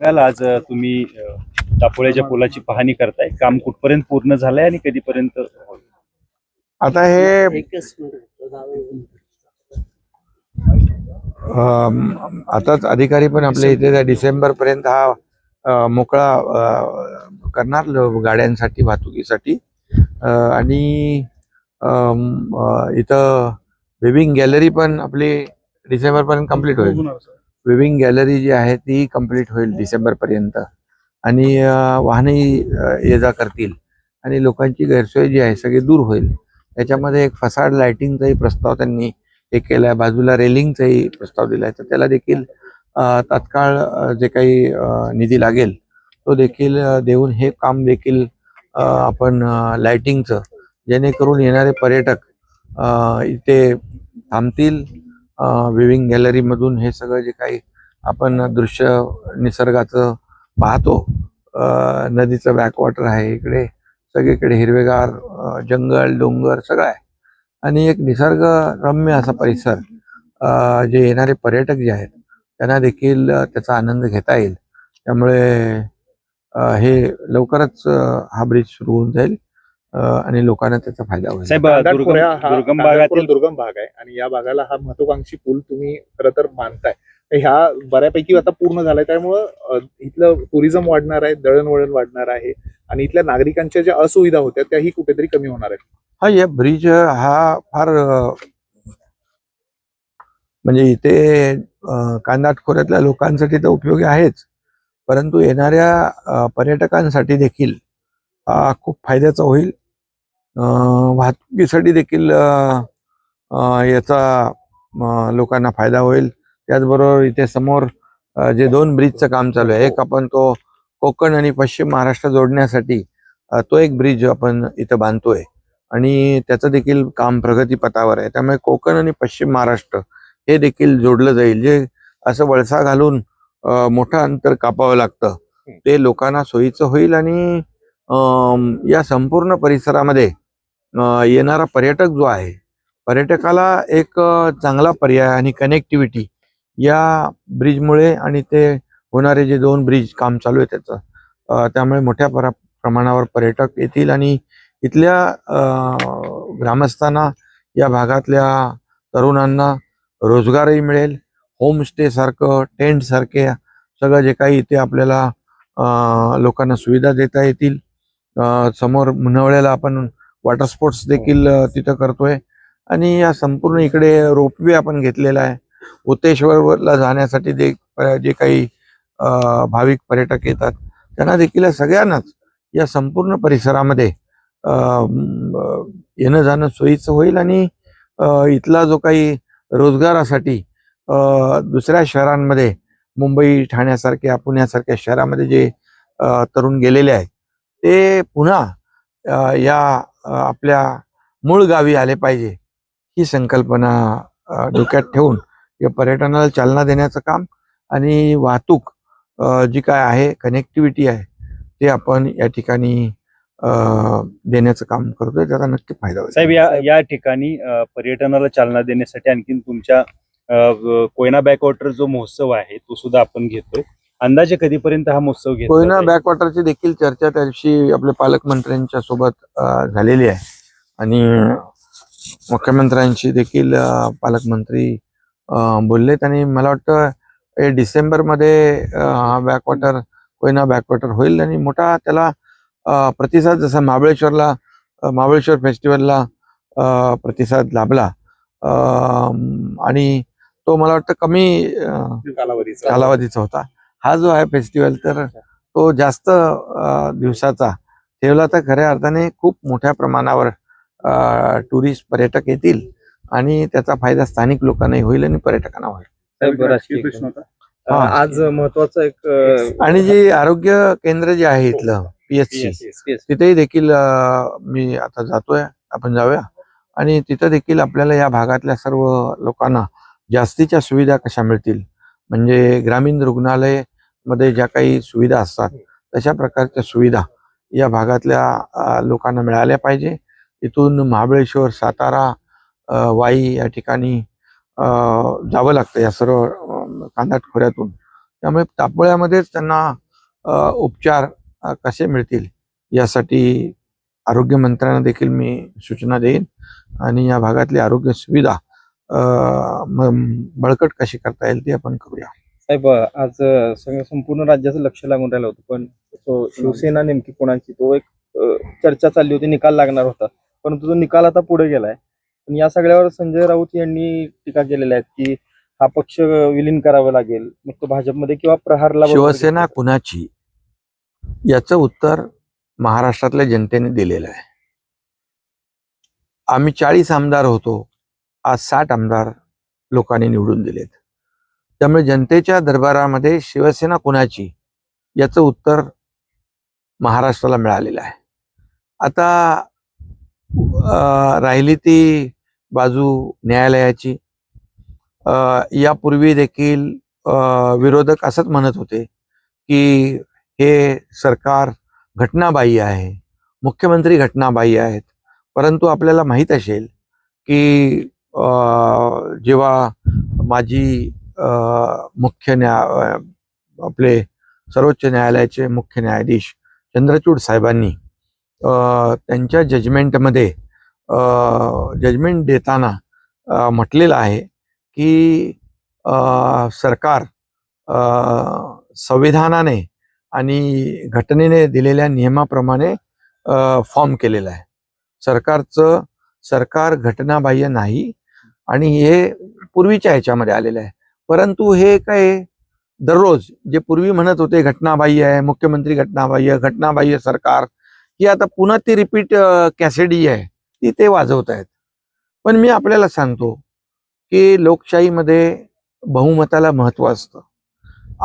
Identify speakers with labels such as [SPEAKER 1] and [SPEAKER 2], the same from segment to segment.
[SPEAKER 1] आज तुम्ही दापोळ्याच्या पुलाची पाहणी करताय. काम कुठपर्यंत पूर्ण झालंय आणि कधीपर्यंत होईल?
[SPEAKER 2] आता हे आताच अधिकारी पण आपल्या इथे डिसेंबर पर्यंत हा मोकळा करणार गाड्यांसाठी वाहतुकीसाठी. आणि इथं वेविंग गॅलरी पण आपली डिसेंबर पर्यंत कम्प्लीट होईल. वेविंग गॅलरी जी आहे ती कम्प्लीट होईल डिसेंबर पर्यंत. आणि वाहनही ये जा करतील आणि लोकांची गैरसोय जी आहे सगळी दूर होईल. त्याच्यामध्ये एक फसाड लाइटिंगचाही प्रस्ताव त्यांनी हे केलाय, बाजूला रेलिंगचाही प्रस्ताव दिलाय. तर त्याला देखील तात्काळ जे काही निधी लागेल तो देखील देऊन हे काम देखील आपण लाइटिंगचं, जेणेकरून येणारे पर्यटक इथे थांबतील. विविंग गॅलरी मधून हे सगळं जे काही आपण दृश्य निसर्गाचं पाहतो, नदीचं बॅकवॉटर आहे, इकडे सगळीकडे हिरवेगार जंगल डोंगर सगळं आहे आणि एक निसर्गरम्य असा परिसर, जे येणारे पर्यटक जे आहेत त्यांना देखील त्याचा आनंद घेता येईल. त्यामुळे हे लवकरच हा ब्रिज सुरू होऊन जाईल आणि लोकांना त्याचा फायदा होईल.
[SPEAKER 1] साहेब, दुर्गम भागातील
[SPEAKER 3] दुर्गम भाग आहे आणि या भागाला हा महत्वाकांक्षी पूल तुम्ही खरं तर मानताय. ह्या बऱ्यापैकी आता पूर्ण झालाय, त्यामुळं इथलं टुरिझम वाढणार आहे, दळणवळण वाढणार आहे आणि इथल्या नागरिकांच्या ज्या असुविधा होत्या त्याही कुठेतरी कमी होणार आहेत.
[SPEAKER 2] हा, या ब्रिज हा फार म्हणजे इथे कानाटखोऱ्यातल्या लोकांसाठी तर उपयोगी आहेच, परंतु येणाऱ्या पर्यटकांसाठी देखील खूप फायद्याचा होईल. वाहतुकीसाठी देखील याचा लोकांना फायदा होईल. त्याचबरोबर इथे समोर जे 2 ब्रिजचं काम चालू आहे, एक आपण तो कोकण आणि पश्चिम महाराष्ट्र जोडण्यासाठी तो एक ब्रिज आपण इथं बांधतोय आणि त्याचं देखील काम प्रगतीपथावर आहे. त्यामुळे कोकण आणि पश्चिम महाराष्ट्र हे देखील जोडलं जाईल. जे असं वळसा घालून मोठं अंतर कापावं लागतं ते लोकांना सोयीचं होईल आणि या संपूर्ण परिसरामध्ये येणारा पर्यटक जो आहे, पर्यटकाला एक चांगला पर्याय आणि कनेक्टिव्हिटी या ब्रिजमुळे आणि ते होणारे जे 2 ब्रिज काम चालू आहे त्याचं, त्यामुळे मोठ्या प्रमाणावर पर्यटक येतील आणि इथल्या ग्रामस्थांना, या भागातल्या तरुणांना रोजगारही मिळेल. होमस्टे सारखं, टेंट सारखे सगळं जे काही इथे आपल्याला लोकांना सुविधा देता येतील. समोर मुनवळ्याला आपण वॉटर स्पोर्ट्स देखील तिथं करतोय आणि या संपूर्ण इकडे रोपवे आपण घेतलेला आहे. उतेश्वरला जाण्यासाठी जे काही भाविक पर्यटक येतात त्यांना देखील सगळ्यांनाच या संपूर्ण परिसरामध्ये येणं जाणं सोयीचं होईल आणि इथला जो काही रोजगारासाठी दुसऱ्या शहरांमध्ये, मुंबई ठाण्यासारख्या पुण्यासारख्या शहरामध्ये जे तरुण गेलेले आहेत ते पुन्हा या आपल्या मूळ गावी आले पाहिजे, ही संकल्पना डोक्यात ठेवून या पर्यटनाला चालना देण्याचं काम आणि वाहतूक जी काय आहे, कनेक्टिव्हिटी आहे, ते आपण या ठिकाणी देण्याचं काम करतोय. त्याचा नक्की फायदा होईल.
[SPEAKER 1] साहेब, या ठिकाणी पर्यटनाला चालना देण्यासाठी आणखीन तुमच्या कोयना बॅकवॉटर जो महोत्सव आहे तो सुद्धा आपण घेतोय. अंदाजे कधीपर्यंत हा महोत्सव घेतला
[SPEAKER 2] कोयना
[SPEAKER 1] जाईल?
[SPEAKER 2] बॅकवॉटरची देखील चर्चा त्या दिवशी आपल्या पालकमंत्र्यांच्या सोबत झालेली आहे आणि मुख्यमंत्र्यांशी देखील पालकमंत्री बोललेत आणि मला वाटतं डिसेंबर मध्ये हा बॅकवॉटर, कोयना बॅकवॉटर होईल आणि मोठा त्याला प्रतिसाद, जसा महाबळेश्वर फेस्टिवलला प्रतिसाद लाभला आणि तो मला वाटतं कमी कालावधीचा होता. हा जो आहे फेस्टिवल तर तो जास्त दिवसाचा ठेवला तर खऱ्या अर्थाने खूप मोठ्या प्रमाणावर टुरिस्ट पर्यटक येतील आणि त्याचा फायदा स्थानिक लोकांनाही होईल आणि पर्यटकांना होईल.
[SPEAKER 3] आज महत्वाचं एक
[SPEAKER 2] आणि जे आरोग्य केंद्र जे आहे इथलं PHC, तिथेही देखील मी आता जातोय, आपण जाऊया आणि तिथं देखील आपल्याला या भागातल्या सर्व लोकांना जास्तीच्या सुविधा कशा मिळतील, म्हणजे ग्रामीण रुग्णालय मध्ये ज्या काही सुविधा असतात तशा प्रकारच्या सुविधा या भागातल्या लोकांना मिळाल्या पाहिजे. इथून महाबळेश्वर, सातारा, वाई या ठिकाणी जावं लागतं या सर्व कानाटखोऱ्यातून. त्यामुळे तापोळ्यामध्येच त्यांना उपचार कसे मिळतील यासाठी आरोग्य मंत्र्यांना देखील मी सूचना देईन आणि या भागातली आरोग्य सुविधा बळकट कशी करता येईल ती आपण करूया.
[SPEAKER 4] साहेब, आज संपूर्ण राज्याचं लक्ष लागून राहिलं होतं, पण शिवसेना नेमकी कोणाची तो एक चर्चा चालली होती, निकाल लागणार होता, परंतु तो निकाल आता पुढे गेलाय. पण या सगळ्यावर संजय राऊत यांनी टीका केलेल्या आहेत की हा पक्ष विलीन करावा लागेल, मग तो भाजपमध्ये किंवा प्रहारला.
[SPEAKER 2] शिवसेना कुणाची याचं उत्तर महाराष्ट्रातल्या जनतेने दिलेलं आहे. आम्ही 40 आमदार होतो, आज 60 आमदार लोकांनी निवडून दिलेत. त्यामुळे जनतेच्या दरबारामध्ये शिवसेना कुणाची याचं उत्तर महाराष्ट्राला मिळालेलं आहे. आता राहिली ती बाजू न्यायालयाची. यापूर्वी देखील विरोधक असंच म्हणत होते की हे सरकार घटनाबाह्य आहे, मुख्यमंत्री घटनाबाह्य आहेत. परंतु आपल्याला माहीत असेल की जेव्हा माजी आपले सर्वोच्च न्यायालयाचे मुख्य न्यायाधीश चंद्रचूड साहेबांनी त्यांच्या जजमेंटमध्ये जजमेंट देताना म्हटलेलं आहे की सरकार संविधानाने आणि घटनेने दिलेल्या नियमाप्रमाणे फॉर्म केलेलं आहे. सरकार घटनाबाह्य नाही आणि हे पूर्वीच्या ह्याच्यामध्ये आलेलं आहे. परंतु हे काय दररोज जे पूर्वी म्हणत होते घटनाबाह्य आहे, मुख्यमंत्री घटनाबाह्य सरकार, ही आता पुन्हा ती रिपीट कॅसेडी आहे ती ते वाजवत आहेत. पण मी आपल्याला सांगतो की लोकशाहीमध्ये बहुमताला महत्त्व असतं.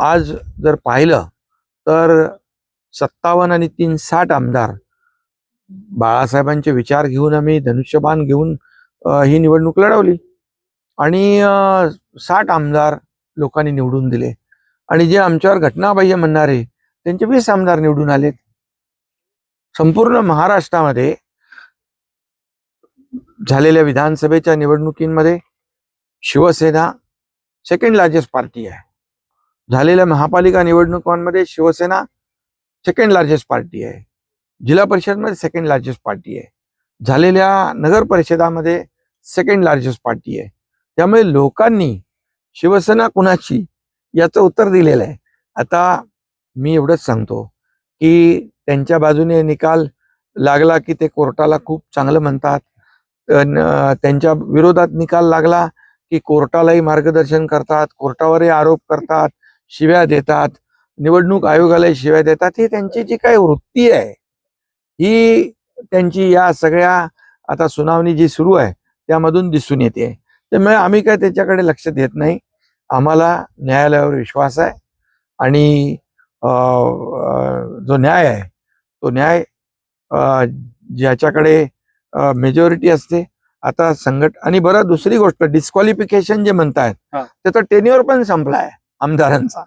[SPEAKER 2] आज जर पाहिलं तर 57 आणि 3 60 आमदार बाळासाहेबांचे विचार घेऊन आम्ही धनुष्यबाण घेऊन ही निवडणूक लढवली आणि 60 आमदार लोकांनी निवडून दिले आणि जे आमच्यावर घटनाबाह्य म्हणणारे त्यांचे 20 आमदार निवडून आलेत. संपूर्ण महाराष्ट्रामध्ये झालेल्या विधानसभेच्या निवडणुकींमध्ये शिवसेना सेकंड लार्जेस्ट पार्टी आहे. झालेल्या महापालिका निवडणुकांमध्ये शिवसेना सेकंड लार्जेस्ट पार्टी आहे. जिल्हा परिषदमध्ये सेकंड लार्जेस्ट पार्टी आहे. झालेल्या नगर परिषदामध्ये सेकंड लार्जेस्ट पार्टी आहे. त्यामुळे लोकांनी शिवसेना कुणाची याचं उत्तर दिलेलं आहे. आता मी एवढंच सांगतो की त्यांच्या बाजूने निकाल लागला की ते कोर्टाला खूप चांगलं म्हणतात, त्यांच्या विरोधात निकाल लागला की कोर्टालाही मार्गदर्शन करतात, कोर्टावरही आरोप करतात, शिव्या देतात, निवडणूक आयोगालाही शिव्या देतात. ही त्यांची जी काही वृत्ती आहे ही त्यांची या सगळ्या आता सुनावणी जी सुरू आहे त्यामधून दिसून येते. त्यामुळे आम्ही काय त्याच्याकडे लक्ष देत नाही. आम्हाला न्यायालयावर विश्वास आहे आणि जो न्याय आहे तो न्याय ज्याच्याकडे मेजॉरिटी असते. आता आणि बरं दुसरी गोष्ट, डिस्क्वालिफिकेशन जे म्हणतायत त्याचा टेन्युअर पण संपलाय आमदारांचा.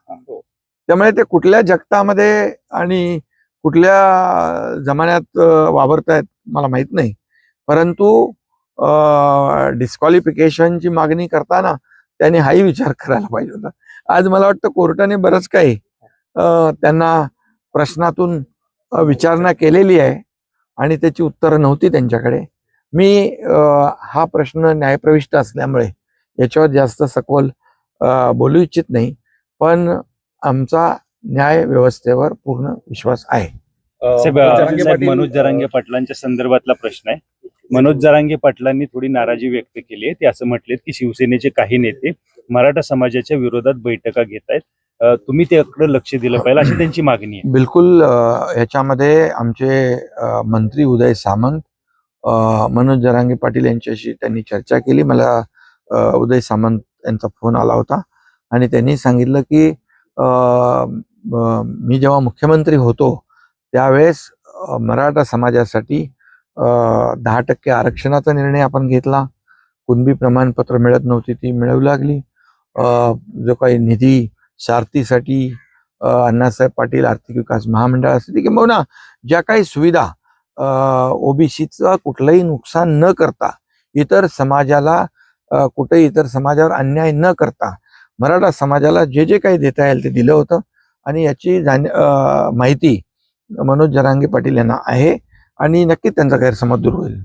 [SPEAKER 2] त्यामुळे ते कुठल्या जगतामध्ये आणि कुठल्या जमान्यात वावरतायत मला माहित नाही. परंतु डिस्क्वालिफिकेशनची मागणी करताना त्यांनी हाही विचार करायला पाहिजे होता. आज मला वाटतं कोर्टाने बरंच काही त्यांना प्रश्नातून विचारणा केलेली आहे आणि त्याची उत्तरं नव्हती त्यांच्याकडे. मी हा प्रश्न न्यायप्रविष्ट असल्यामुळे याच्यावर जास्त सखोल बोलू इच्छित नाही, पण आमचा न्याय व्यवस्थेवर पूर्ण विश्वास आहे.
[SPEAKER 1] मनोज जरांगे पाटलांच्या संदर्भातला प्रश्न आहे. मनोज जरांगे पाटलांनी थोडी नाराजी व्यक्त केली आहे. ते असं म्हटलेत की शिवसेनेचे काही नेते मराठा समाजाच्या विरोधात बैठका घेत आहेत, तुम्ही त्याकडे लक्ष दिलं पाहिजे अशी त्यांची मागणी आहे.
[SPEAKER 2] बिलकुल. याच्यामध्ये आमचे मंत्री उदय सामंत, मनोज जरांगे पाटील यांच्याशी त्यांनी चर्चा केली. मला उदय सामंत यांचा फोन आला होता आणि त्यांनी सांगितलं की मी जेव्हा मुख्यमंत्री होतो त्यावेळेस मराठा समाजासाठी 10% आरक्षणाचा निर्णय आपण घेतला. कुणबी प्रमाणपत्र मिळत नव्हती ती मिळवू लागली. जो काही निधी सारथीसाठी अण्णासाहेब पाटील आर्थिक विकास महामंडळासाठी किंवा ज्या काही सुविधा ओबीसीचं कुठलंही नुकसान न करता इतर समाजाला कुठेही इतर समाजावर अन्याय न करता मराठा समाजाला जे जे काही देता येईल ते दिलं होतं आणि याची माहिती मनोज जरांगे पाटील यांना आहे आणि नक्कीच त्यांचा गैरसमज दूर होईल.